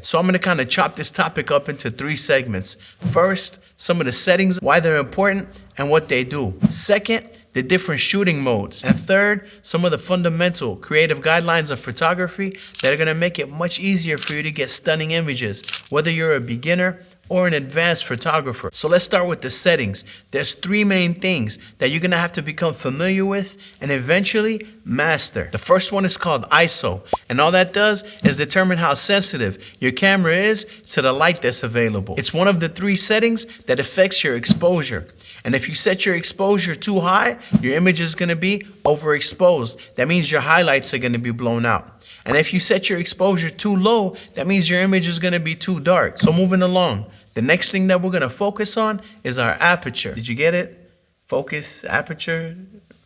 So I'm going to kind of chop this topic up into 3 segments. First, some of the settings, why they're important, and what they do. Second, the different shooting modes. And third, some of the fundamental creative guidelines of photography that are going to make it much easier for you to get stunning images, whether you're a beginner or an advanced photographer. So let's start with the settings. There's 3 main things that you're gonna have to become familiar with and eventually master. The first one is called ISO, and all that does is determine how sensitive your camera is to the light that's available. It's one of the 3 settings that affects your exposure. And if you set your exposure too high, your image is gonna be overexposed. That means your highlights are gonna be blown out. And if you set your exposure too low, that means your image is gonna be too dark. So moving along, the next thing that we're gonna focus on is our aperture. Did you get it? Focus, aperture,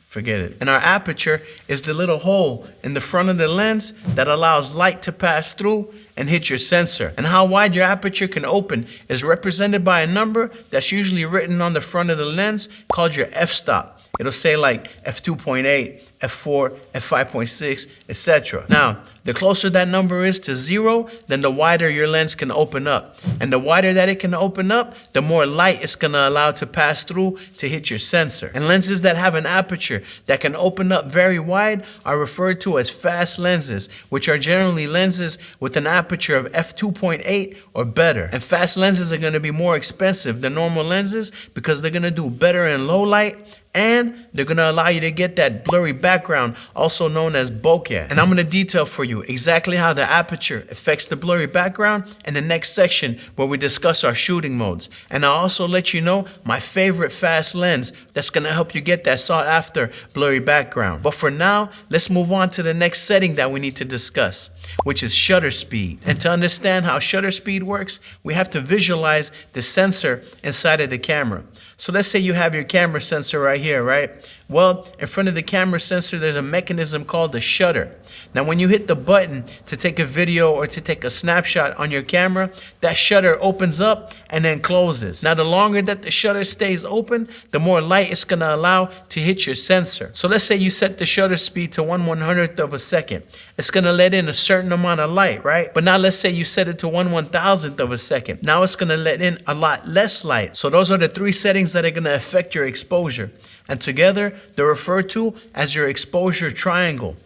forget it. And our aperture is the little hole in the front of the lens that allows light to pass through and hit your sensor. And how wide your aperture can open is represented by a number that's usually written on the front of the lens called your f-stop. It'll say like f2.8, f4, f5.6, etc. Now, the closer that number is to 0, then the wider your lens can open up. And the wider that it can open up, the more light it's gonna allow to pass through to hit your sensor. And lenses that have an aperture that can open up very wide are referred to as fast lenses, which are generally lenses with an aperture of f2.8 or better. And fast lenses are gonna be more expensive than normal lenses because they're gonna do better in low light, and they're gonna allow you to get that blurry background, also known as bokeh. And I'm gonna detail for you exactly how the aperture affects the blurry background in the next section where we discuss our shooting modes. And I'll also let you know my favorite fast lens that's gonna help you get that sought after blurry background. But for now, let's move on to the next setting that we need to discuss, which is shutter speed. And to understand how shutter speed works, we have to visualize the sensor inside of the camera. So let's say you have your camera sensor right here, right? Well, in front of the camera sensor, there's a mechanism called the shutter. Now, when you hit the button to take a video or to take a snapshot on your camera, that shutter opens up and then closes. Now, the longer that the shutter stays open, the more light it's gonna allow to hit your sensor. So let's say you set the shutter speed to 1/100th of a second. It's gonna let in a certain amount of light, right? But now let's say you set it to 1/1000th of a second. Now it's gonna let in a lot less light. So those are the 3 settings that are gonna affect your exposure. And together, they're referred to as your exposure triangle: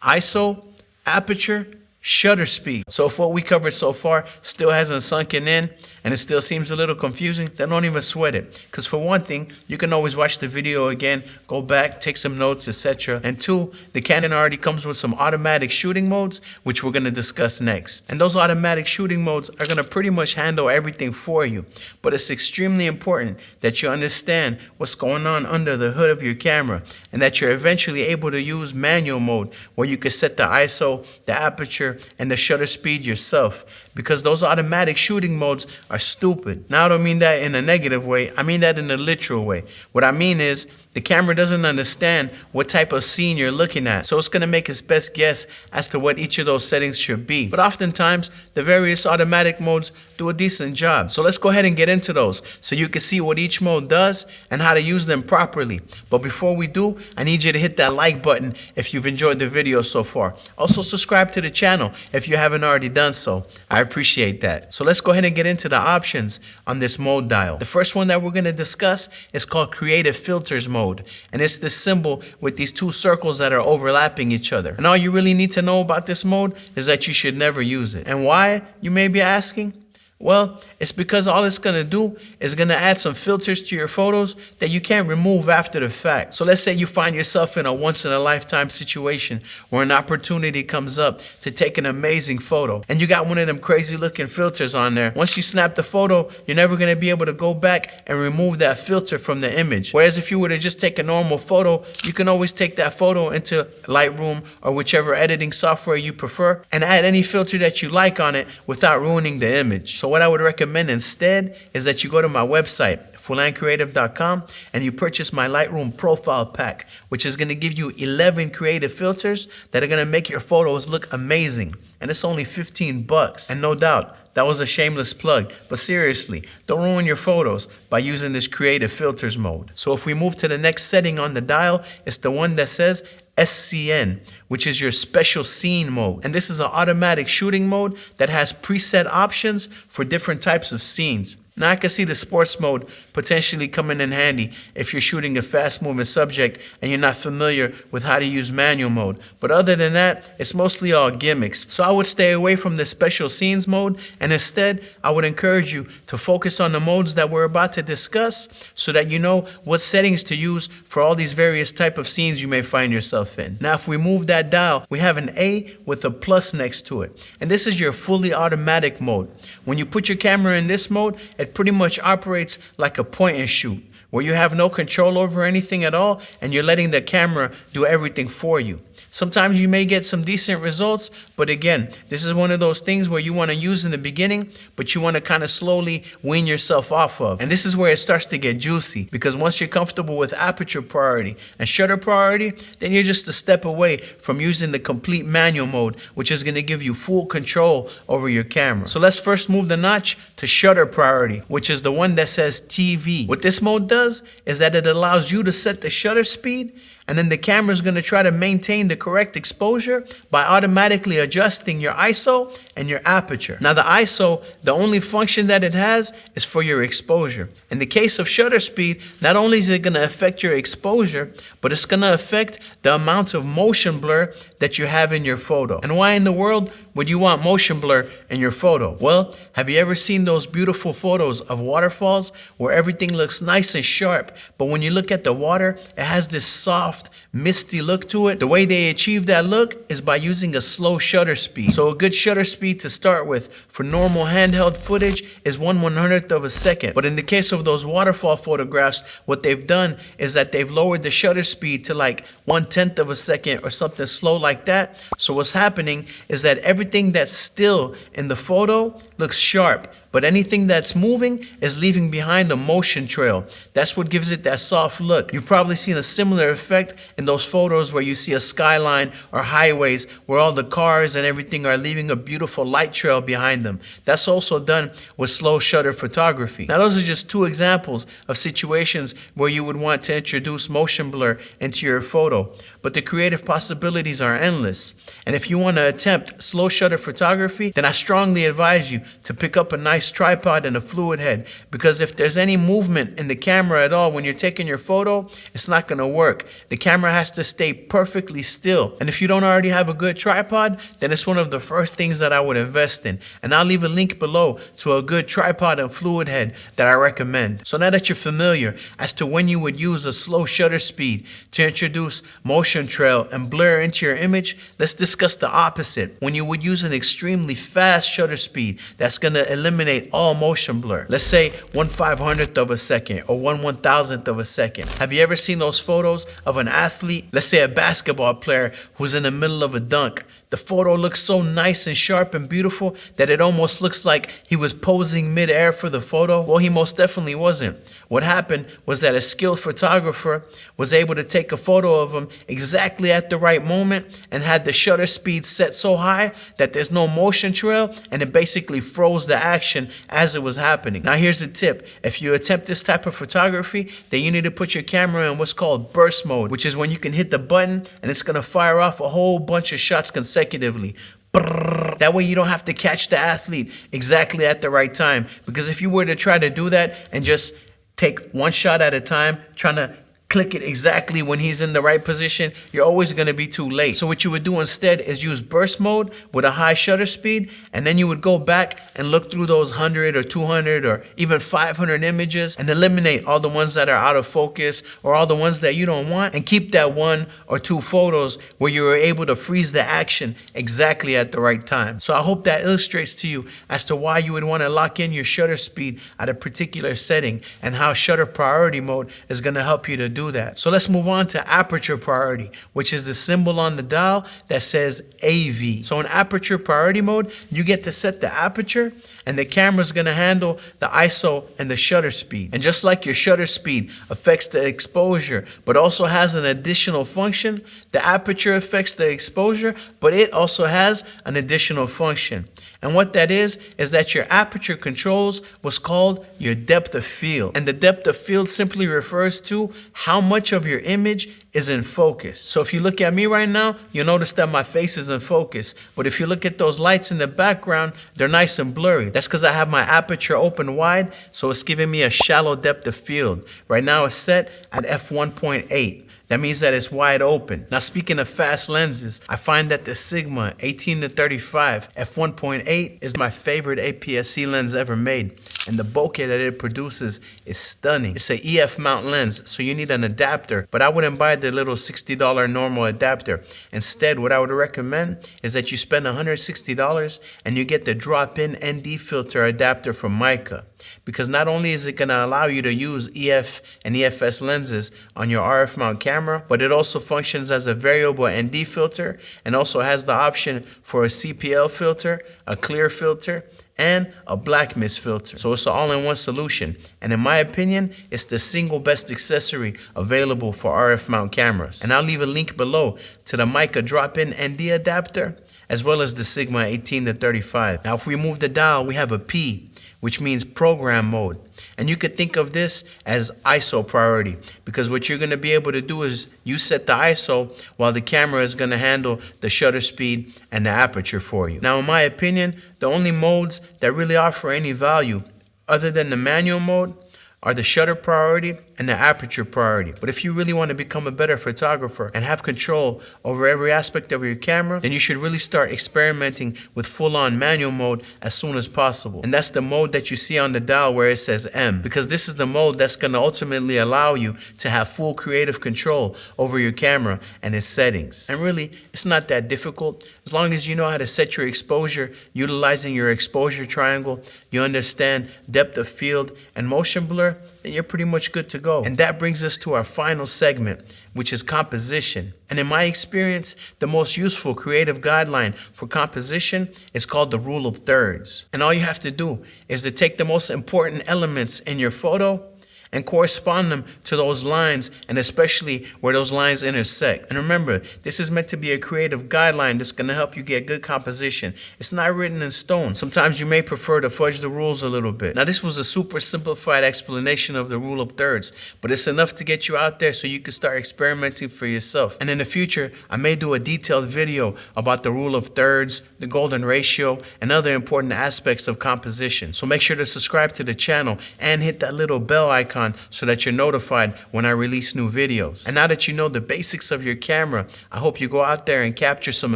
ISO, aperture, shutter speed. So if what we covered so far still hasn't sunken in and it still seems a little confusing, then don't even sweat it. Because for one thing, you can always watch the video again, go back, take some notes, etc. And 2, the Canon already comes with some automatic shooting modes, which we're going to discuss next. And those automatic shooting modes are going to pretty much handle everything for you. But it's extremely important that you understand what's going on under the hood of your camera and that you're eventually able to use manual mode where you can set the ISO, the aperture, and the shutter speed yourself, because those automatic shooting modes are stupid. Now, I don't mean that in a negative way, I mean that in a literal way. What I mean is, the camera doesn't understand what type of scene you're looking at, so it's gonna make its best guess as to what each of those settings should be. But oftentimes, the various automatic modes do a decent job. So let's go ahead and get into those so you can see what each mode does and how to use them properly. But before we do, I need you to hit that like button if you've enjoyed the video so far. Also, subscribe to the channel if you haven't already done so. I appreciate that. So let's go ahead and get into the options on this mode dial. The first one that we're gonna discuss is called Creative Filters mode. And it's this symbol with these 2 circles that are overlapping each other. And all you really need to know about this mode is that you should never use it. And why, you may be asking? Well, it's because all it's gonna do is gonna add some filters to your photos that you can't remove after the fact. So let's say you find yourself in a once-in-a-lifetime situation where an opportunity comes up to take an amazing photo, and you got one of them crazy-looking filters on there. Once you snap the photo, you're never gonna be able to go back and remove that filter from the image. Whereas if you were to just take a normal photo, you can always take that photo into Lightroom or whichever editing software you prefer and add any filter that you like on it without ruining the image. So what I would recommend instead is that you go to my website, fullancreative.com, and you purchase my Lightroom profile pack, which is going to give you 11 creative filters that are going to make your photos look amazing. And it's only $15. And no doubt, that was a shameless plug, but seriously, don't ruin your photos by using this Creative Filters mode. So if we move to the next setting on the dial, it's the one that says SCN, which is your special scene mode. And this is an automatic shooting mode that has preset options for different types of scenes. Now I can see the sports mode potentially coming in handy if you're shooting a fast moving subject and you're not familiar with how to use manual mode. But other than that, it's mostly all gimmicks. So I would stay away from the special scenes mode, and instead I would encourage you to focus on the modes that we're about to discuss so that you know what settings to use for all these various type of scenes you may find yourself in. Now if we move that dial, we have an A with a plus next to it. And this is your fully automatic mode. When you put your camera in this mode, it pretty much operates like a point and shoot, where you have no control over anything at all and you're letting the camera do everything for you. Sometimes you may get some decent results, but again, this is one of those things where you want to use in the beginning, but you want to kind of slowly wean yourself off of. And this is where it starts to get juicy, because once you're comfortable with aperture priority and shutter priority, then you're just a step away from using the complete manual mode, which is going to give you full control over your camera. So let's first move the notch to shutter priority, which is the one that says TV. What this mode does is that it allows you to set the shutter speed, and then the camera is going to try to maintain the correct exposure by automatically adjusting your ISO and your aperture. Now the ISO, the only function that it has is for your exposure. In the case of shutter speed, not only is it going to affect your exposure, but it's going to affect the amount of motion blur that you have in your photo. And why in the world would you want motion blur in your photo? Well, have you ever seen those beautiful photos of waterfalls where everything looks nice and sharp, but when you look at the water, it has this soft, misty look to it? The way they achieve that look is by using a slow shutter speed. So a good shutter speed to start with for normal handheld footage is 1/100th of a second. But in the case of those waterfall photographs, what they've done is that they've lowered the shutter speed to like 1/10th of a second or something slow like that. So what's happening is that everything that's still in the photo looks sharp, but anything that's moving is leaving behind a motion trail. That's what gives it that soft look. You've probably seen a similar effect in those photos where you see a skyline or highways where all the cars and everything are leaving a beautiful light trail behind them. That's also done with slow shutter photography. Now those are just two examples of situations where you would want to introduce motion blur into your photo, but the creative possibilities are endless. And if you want to attempt slow shutter photography, then I strongly advise you to pick up a nice tripod and a fluid head, because if there's any movement in the camera at all when you're taking your photo, it's not going to work. The camera has to stay perfectly still. And if you don't already have a good tripod, then it's one of the first things that I would invest in. And I'll leave a link below to a good tripod and fluid head that I recommend. So now that you're familiar as to when you would use a slow shutter speed to introduce motion trail and blur into your image, let's discuss the opposite, when you would use an extremely fast shutter speed that's going to eliminate all motion blur. Let's say 1/500th of a second or 1/1000th of a second. Have you ever seen those photos of an athlete, let's say a basketball player who's in the middle of a dunk? The photo looks so nice and sharp and beautiful that it almost looks like he was posing mid-air for the photo. Well, he most definitely wasn't. What happened was that a skilled photographer was able to take a photo of him exactly at the right moment and had the shutter speed set so high that there's no motion trail, and it basically froze the action as it was happening. Now here's a tip. If you attempt this type of photography, then you need to put your camera in what's called burst mode, which is when you can hit the button and it's going to fire off a whole bunch of shots consecutively. That way you don't have to catch the athlete exactly at the right time. Because if you were to try to do that and just take one shot at a time, trying to click it exactly when he's in the right position, you're always going to be too late. So what you would do instead is use burst mode with a high shutter speed, and then you would go back and look through those 100 or 200 or even 500 images and eliminate all the ones that are out of focus or all the ones that you don't want, and keep that 1 or 2 photos where you were able to freeze the action exactly at the right time. So I hope that illustrates to you as to why you would want to lock in your shutter speed at a particular setting and how shutter priority mode is going to help you to do that. So let's move on to aperture priority, which is the symbol on the dial that says AV. So in aperture priority mode, you get to set the aperture, and the camera is going to handle the ISO and the shutter speed. And just like your shutter speed affects the exposure, but also has an additional function, the aperture affects the exposure, but it also has an additional function. And what that is that your aperture controls what's called your depth of field. And the depth of field simply refers to how how much of your image is in focus. So if you look at me right now, you'll notice that my face is in focus. But if you look at those lights in the background, they're nice and blurry. That's because I have my aperture open wide, so it's giving me a shallow depth of field. Right now it's set at f1.8. That means that it's wide open. Now, speaking of fast lenses, I find that the Sigma 18-35 f1.8 is my favorite APS-C lens ever made. And the bokeh that it produces is stunning. It's an EF mount lens, so you need an adapter, but I wouldn't buy the little $60 normal adapter. Instead, what I would recommend is that you spend $160 and you get the drop-in ND filter adapter from Mica. Because not only is it going to allow you to use EF and EFS lenses on your RF mount camera, but it also functions as a variable ND filter and also has the option for a CPL filter, a clear filter, and a black mist filter. So it's an all-in-one solution. And in my opinion, it's the single best accessory available for RF mount cameras. And I'll leave a link below to the Mica drop-in ND adapter, as well as the Sigma 18-35. Now, if we move the dial, we have a P, which means program mode. And you could think of this as ISO priority, because what you're going to be able to do is you set the ISO while the camera is going to handle the shutter speed and the aperture for you. Now, in my opinion, the only modes that really offer any value other than the manual mode are the shutter priority and the aperture priority. But if you really want to become a better photographer and have control over every aspect of your camera, then you should really start experimenting with full-on manual mode as soon as possible. And that's the mode that you see on the dial where it says M, because this is the mode that's going to ultimately allow you to have full creative control over your camera and its settings. And really, it's not that difficult. As long as you know how to set your exposure, utilizing your exposure triangle, you understand depth of field and motion blur, then you're pretty much good to go. And that brings us to our final segment, which is composition. And in my experience, the most useful creative guideline for composition is called the rule of thirds. And all you have to do is to take the most important elements in your photo and correspond them to those lines, and especially where those lines intersect. And remember, this is meant to be a creative guideline that's going to help you get good composition. It's not written in stone. Sometimes you may prefer to fudge the rules a little bit. Now, this was a super simplified explanation of the rule of thirds, but it's enough to get you out there so you can start experimenting for yourself. And in the future, I may do a detailed video about the rule of thirds, the golden ratio, and other important aspects of composition. So make sure to subscribe to the channel and hit that little bell icon so that you're notified when I release new videos. And now that you know the basics of your camera, I hope you go out there and capture some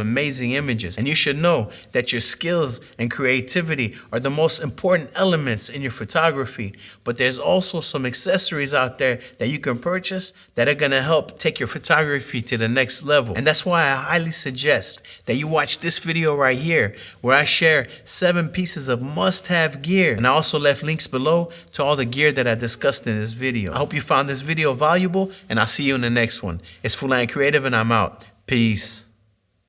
amazing images. And you should know that your skills and creativity are the most important elements in your photography. But there's also some accessories out there that you can purchase that are going to help take your photography to the next level. And that's why I highly suggest that you watch this video right here, where I share 7 pieces of must-have gear. And I also left links below to all the gear that I discussed in this video. I hope you found this video valuable, and I'll see you in the next one. It's Fulan Creative, and I'm out. Peace.